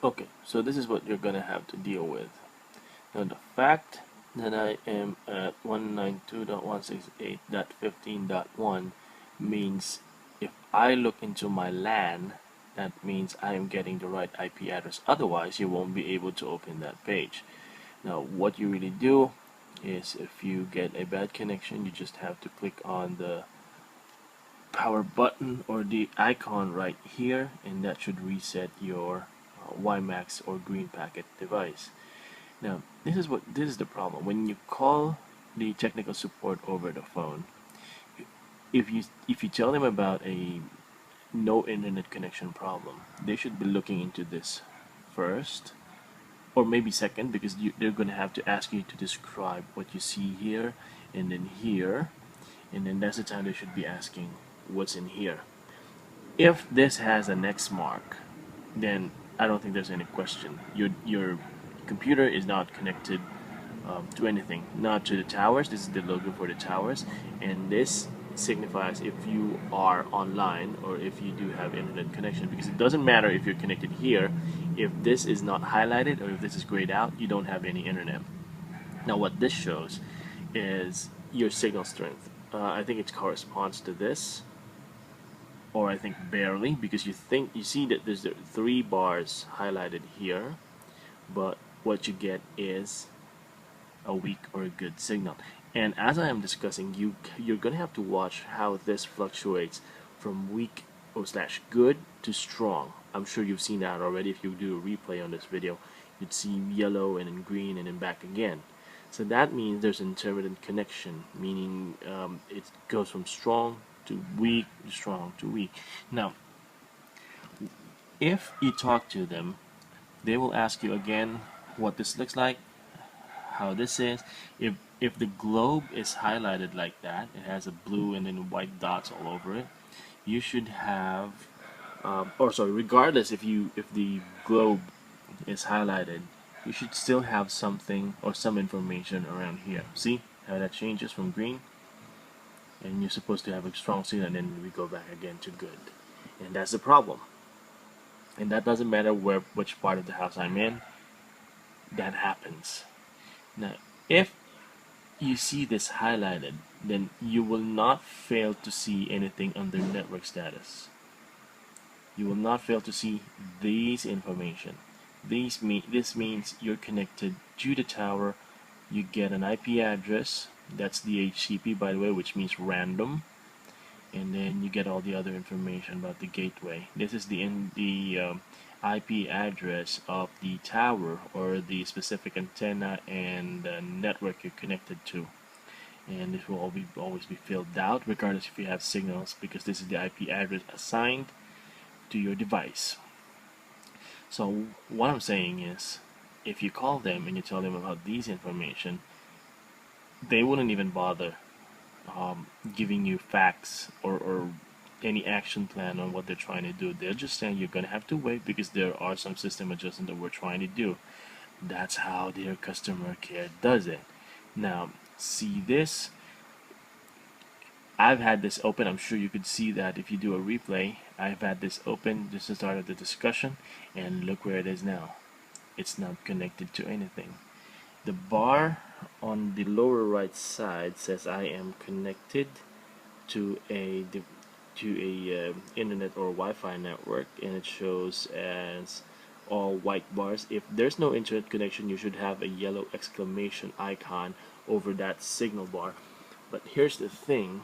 Okay, so this is what you're gonna have to deal with. Now the fact that I am at 192.168.15.1 means if I look into my LAN, that means I am getting the right IP address. Otherwise, you won't be able to open that page. Now, what you really do is if you get a bad connection, you just have to click on the power button or the icon right here, and that should reset your WiMAX or green packet device. Now, this is the problem. When you call the technical support over the phone, if you tell them about a no internet connection problem, they should be looking into this first, or maybe second, because they're going to have to ask you to describe what you see here and then here, and then that's the time they should be asking what's in here. If this has an X mark, then I don't think there's any question. Your computer is not connected to anything, not to the towers. This is the logo for the towers, and this signifies if you are online or if you do have internet connection, because it doesn't matter if you're connected here. If this is not highlighted or if this is grayed out, you don't have any internet. Now what this shows is your signal strength. I think it corresponds to this, or I think barely, because you see that there's 3 bars highlighted here, but what you get is a weak or a good signal. And as I am discussing, you're gonna have to watch how this fluctuates from weak or slash good to strong. I'm sure you've seen that already. If you do a replay on this video, you'd see yellow and then green and then back again. So that means there's an intermittent connection, meaning it goes from strong to weak, strong to weak. Now, if you talk to them, they will ask you again what this looks like, how this is. If the globe is highlighted like that, it has a blue and then white dots all over it, you should have, regardless if the globe is highlighted, you should still have something or some information around here. See how that changes from green? And you're supposed to have a strong signal, and then we go back again to good. And that's the problem. And that doesn't matter which part of the house I'm in, that happens. Now, if you see this highlighted, then you will not fail to see anything under network status. You will not fail to see these information. This means you're connected to the tower. You get an IP address. That's the HCP, by the way, which means random. And then you get all the other information about the gateway. This is the IP address of the tower or the specific antenna and network you're connected to. And this will always be filled out regardless if you have signals, because this is the IP address assigned to your device. So what I'm saying is, if you call them and you tell them about these information, they wouldn't even bother giving you facts or any action plan on what they're trying to do. They're just saying you're going to have to wait because there are some system adjustments that we're trying to do. That's how their customer care does it. Now, see this? I've had this open. I'm sure you could see that if you do a replay. I've had this open just to start the discussion, and look where it is now. It's not connected to anything. The bar on the lower right side says I am connected to a internet or Wi-Fi network, and it shows as all white bars. If there's no internet connection, you should have a yellow exclamation icon over that signal bar. But here's the thing,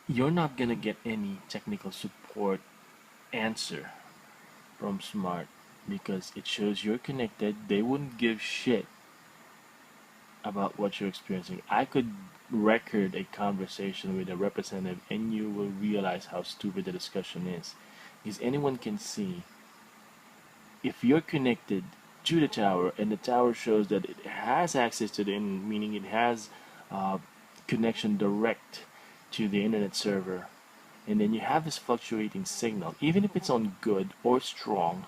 you're not gonna get any technical support answer from Smart, because it shows you're connected. They wouldn't give shit about what you're experiencing. I could record a conversation with a representative and you will realize how stupid the discussion is. Because anyone can see, if you're connected to the tower and the tower shows that it has access to the internet, meaning it has connection direct to the internet server, and then you have this fluctuating signal, even if it's on good or strong,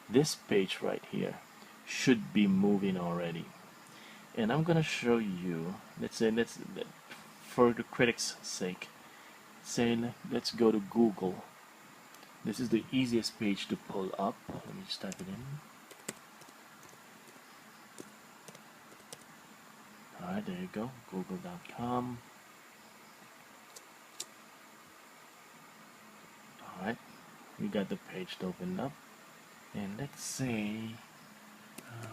this page right here should be moving already. And I'm gonna show you, for the critics' sake, let's go to Google This is the easiest page to pull up. Let me just type it in. Alright, there you go, google.com. Alright, we got the page opened up. And let's say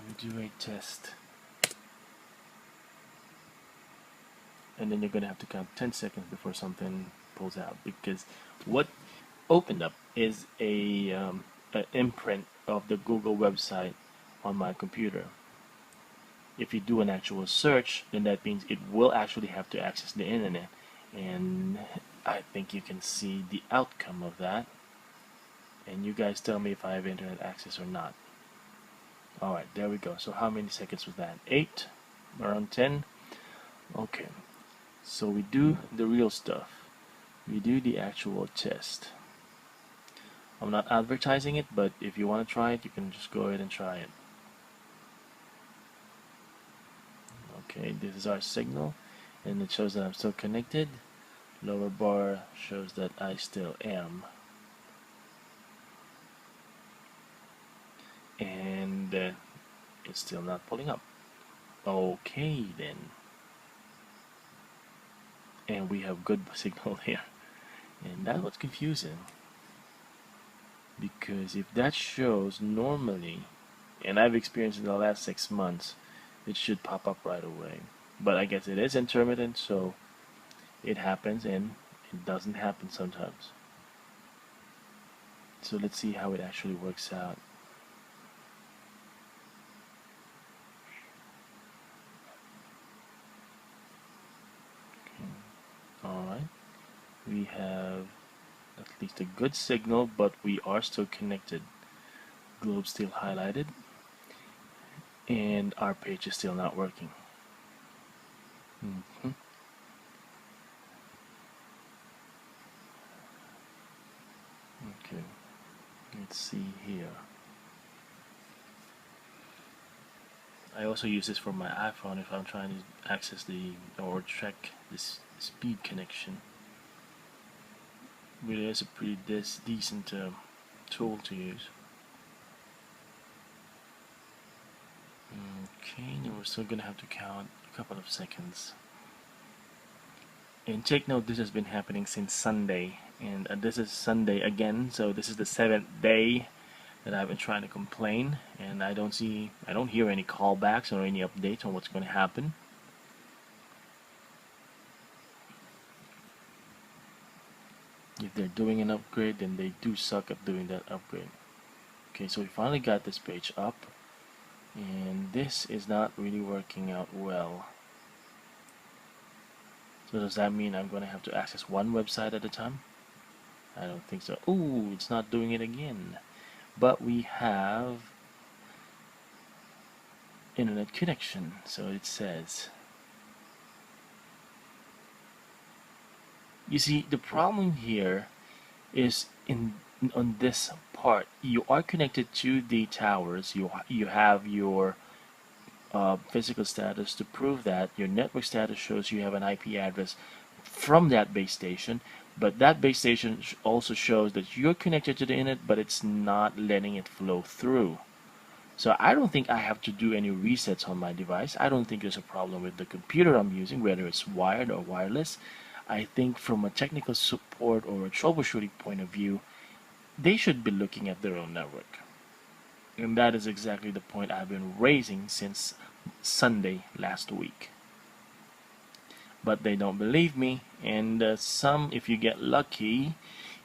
we do a test. And then you're going to have to count 10 seconds before something pulls out, because what opened up is an imprint of the Google website on my computer. If you do an actual search, then that means it will actually have to access the internet, and I think you can see the outcome of that, and you guys tell me if I have internet access or not. Alright, there we go. So how many seconds was that? 8? Around 10? Okay, so we do the real stuff. We do the actual test. I'm not advertising it, but if you want to try it, you can just go ahead and try it. Okay, this is our signal, and it shows that I'm still connected. Lower bar shows that I still am. And it's still not pulling up. Okay then. And we have good signal here. And that was confusing. Because if that shows normally, and I've experienced in the last 6 months, it should pop up right away. But I guess it is intermittent, so it happens and it doesn't happen sometimes. So let's see how it actually works out. Alright, we have at least a good signal, but we are still connected. Globe still highlighted, and our page is still not working. Okay, let's see here. I also use this for my iPhone if I'm trying to access or track this speed connection. Really is a pretty decent tool to use. Okay, now we're still gonna have to count a couple of seconds. And take note, this has been happening since Sunday, and this is Sunday again, so this is the 7th day that I've been trying to complain, and I don't hear any callbacks or any updates on what's going to happen. If they're doing an upgrade, then they do suck at doing that upgrade. Okay, so we finally got this page up, and this is not really working out well. So does that mean I'm going to have to access one website at a time? I don't think so. Ooh, it's not doing it again. But we have internet connection, so it says. You see, the problem here is on this part. You are connected to the towers. You have your physical status to prove that. Your network status shows you have an IP address from that base station, but that base station also shows that you're connected to the internet, but it's not letting it flow through. So I don't think I have to do any resets on my device. I don't think there's a problem with the computer I'm using, whether it's wired or wireless. I think from a technical support or a troubleshooting point of view, they should be looking at their own network. And that is exactly the point I've been raising since Sunday last week. But they don't believe me, and if you get lucky,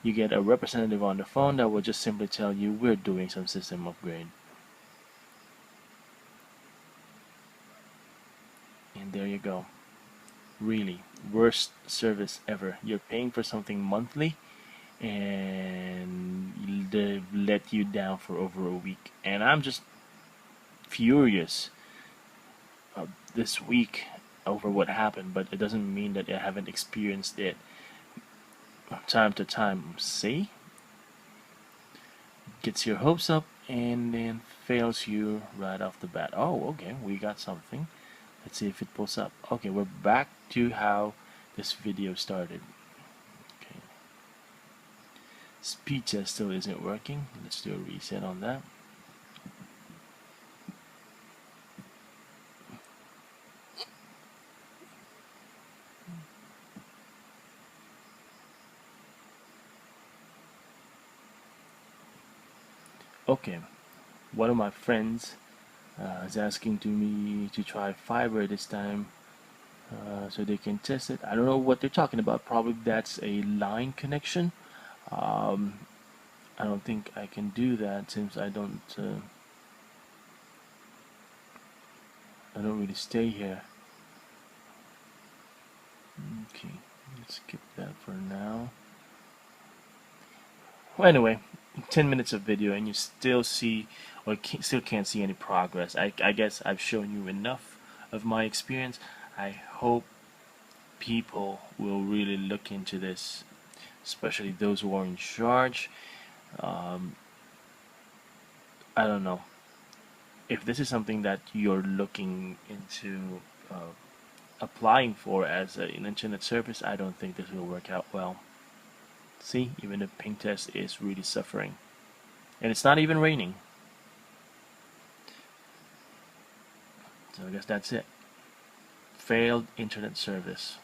you get a representative on the phone that will just simply tell you we're doing some system upgrade. And there you go. Really, worst service ever. You're paying for something monthly, and they've let you down for over a week. And I'm just furious this week over what happened, but it doesn't mean that I haven't experienced it time to time. See? Gets your hopes up and then fails you right off the bat. Oh, okay, we got something. Let's see if it pulls up. Okay, we're back to how this video started. Okay. Speed test still isn't working. Let's do a reset on that. Okay, one of my friends is asking to me to try fiber this time, so they can test it. I don't know what they're talking about. Probably that's a line connection. Um, I don't think I can do that since I don't really stay here. Okay, let's skip that for now. Well, anyway, 10 minutes of video and you still see or still can't see any progress. I guess I've shown you enough of my experience. I hope people will really look into this, especially those who are in charge. Um, I don't know. If this is something that you're looking into applying for as an internet service, I don't think this will work out well. See, even the ping test is really suffering. And it's not even raining. So I guess that's it. Failed internet service.